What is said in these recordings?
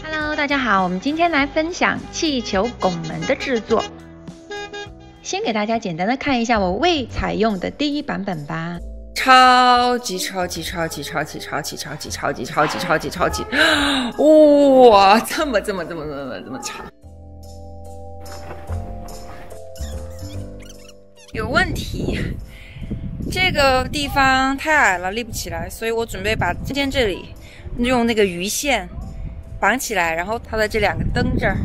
Hello， 大家好，我们今天来分享气球拱门的制作。先给大家简单的看一下我未采用的第一版本吧。超级，哇，这么长。有问题，这个地方太矮了，立不起来，所以我准备把中间这里用那个鱼线绑起来，然后套在这两个灯这儿。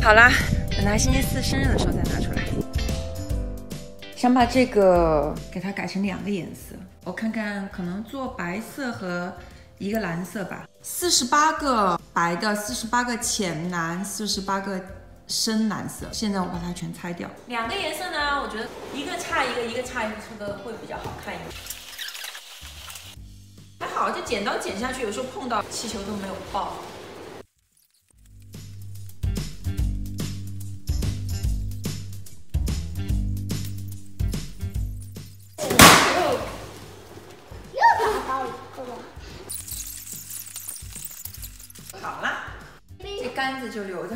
好啦，等他星期四生日的时候再拿出来。想把这个给它改成2个颜色，我看看可能做白色和一个蓝色吧。48个白的，48个浅蓝，48个深蓝色。现在我把它全拆掉。2个颜色呢，我觉得一个差一个，一个差一个出的会比较好看一点。还好，这剪刀剪下去，有时候碰到气球都没有爆。好啦，这杆子就留着，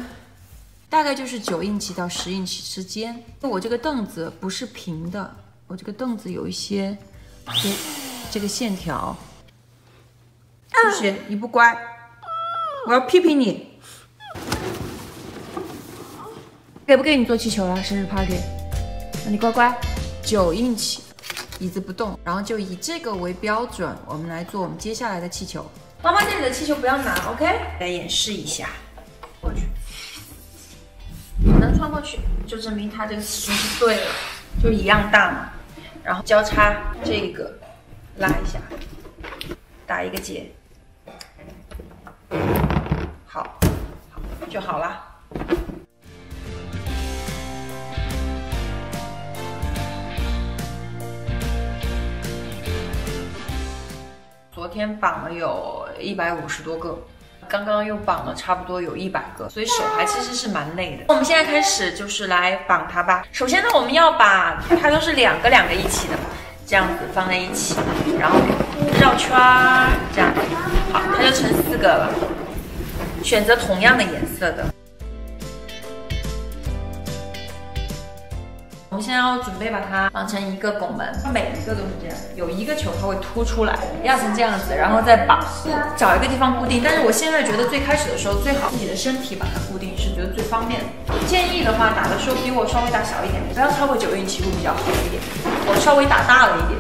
大概就是9英尺到10英尺之间。我这个凳子不是平的，我这个凳子有一些这个线条。不行，你不乖，我要批评你。给不给你做气球了？生日 party？ 那你乖乖，9英尺，椅子不动，然后就以这个为标准，我们来做我们接下来的气球。妈妈这里的气球不要拿 ，OK？ 来演示一下，过去，能穿过去，就证明它这个尺寸是对了，就一样大嘛。然后交叉这个，拉一下，打一个结，好，就好了。昨天绑了有150多个，刚刚又绑了差不多有100个，所以手还其实是蛮累的。我们现在开始就是来绑它吧。首先呢，我们要把它都是两个一起的，这样子放在一起，然后绕圈儿，这样，好，它就成4个了。选择同样的颜色的。我们现在要准备把它绑成一个拱门，每一个都是这样，有一个球它会凸出来，压成这样子，然后再绑，找一个地方固定。但是我现在觉得最开始的时候，最好自己的身体把它固定，是觉得最方便的。建议的话，打的时候比我稍微打小一点，不要超过9英尺会比较好一点。我稍微打大了一点。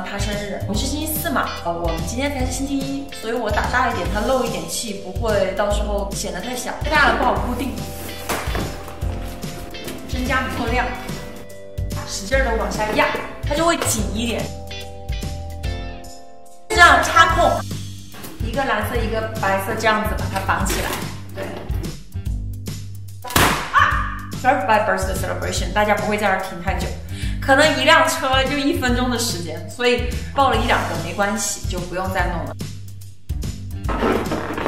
他生日，我们是星期4嘛，我们今天才是星期1，所以我打大一点，它漏一点气，不会到时候显得太小，太大了不好固定。增加不够量，使劲的往下压，它就会紧一点。这样插空，一个蓝色一个白色，这样子把它绑起来。对。Serve by birthday celebration， 大家不会在这儿停太久。可能一辆车就1分钟的时间，所以爆了1-2个没关系，就不用再弄了。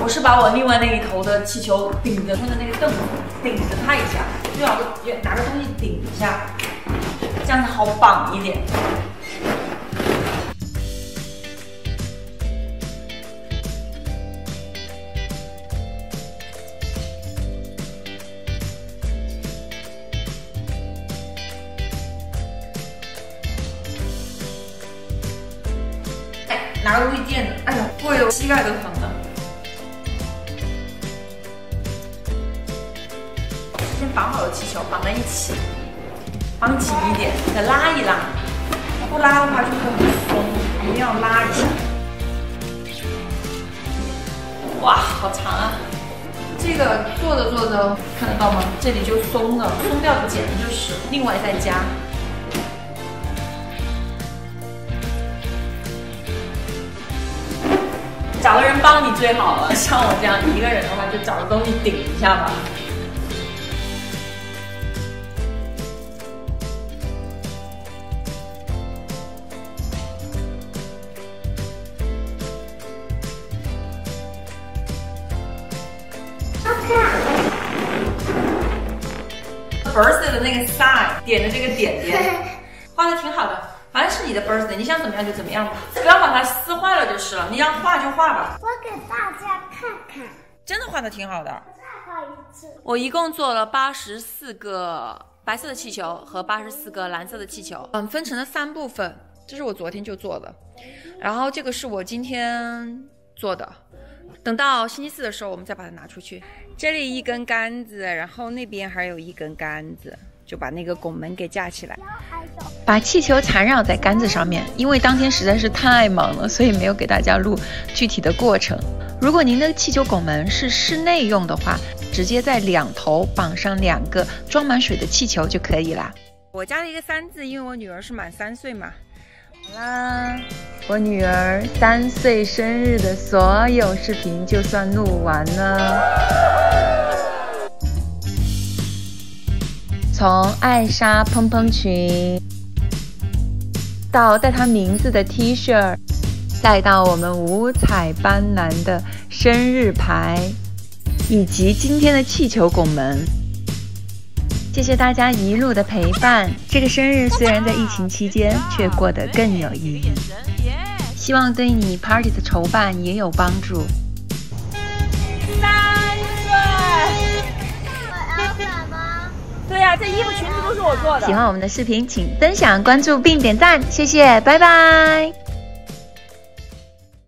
我是把我另外那一头的气球顶着它的那个凳子，顶着它一下，最好拿个东西顶一下，这样子好绑一点。拿个东西垫着，哎呀，贵的膝盖都疼了。先绑好了气球，绑在一起，绑紧一点，再拉一拉。不拉的话就会很松，一定要拉一下。哇，好长啊！这个做着，看得到吗？这里就松了，松掉的简直就是。另外再加。找个人帮你最好了，像我这样一个人的话，就找个东西顶一下吧。birthday 的那个 sign 点的这个点点，画的挺好的。反正是你的 birthday， 你想怎么样就怎么样吧，不要把它撕坏了就是了。你要画就画吧。我给大家看看，真的画的挺好的。再画一次。我一共做了84个白色的气球和84个蓝色的气球，分成了3部分。这是我昨天就做的，然后这个是我今天做的。等到星期四的时候，我们再把它拿出去。这里一根杆子，然后那边还有一根杆子，就把那个拱门给架起来，把气球缠绕在杆子上面。因为当天实在是太忙了，所以没有给大家录具体的过程。如果您的气球拱门是室内用的话，直接在2头绑上2个装满水的气球就可以啦。我加了一个3字，因为我女儿是满3岁嘛。好啦，我女儿3岁生日的所有视频就算录完了。从艾莎蓬蓬裙，到带她名字的 T 恤，再到我们五彩斑斓的生日牌，以及今天的气球拱门。谢谢大家一路的陪伴，这个生日虽然在疫情期间，却过得更有意义。希望对你 party 的筹办也有帮助。3岁，我要什么？对呀，这衣服裙子都是我做的。喜欢我们的视频，请分享、关注并点赞，谢谢，拜拜。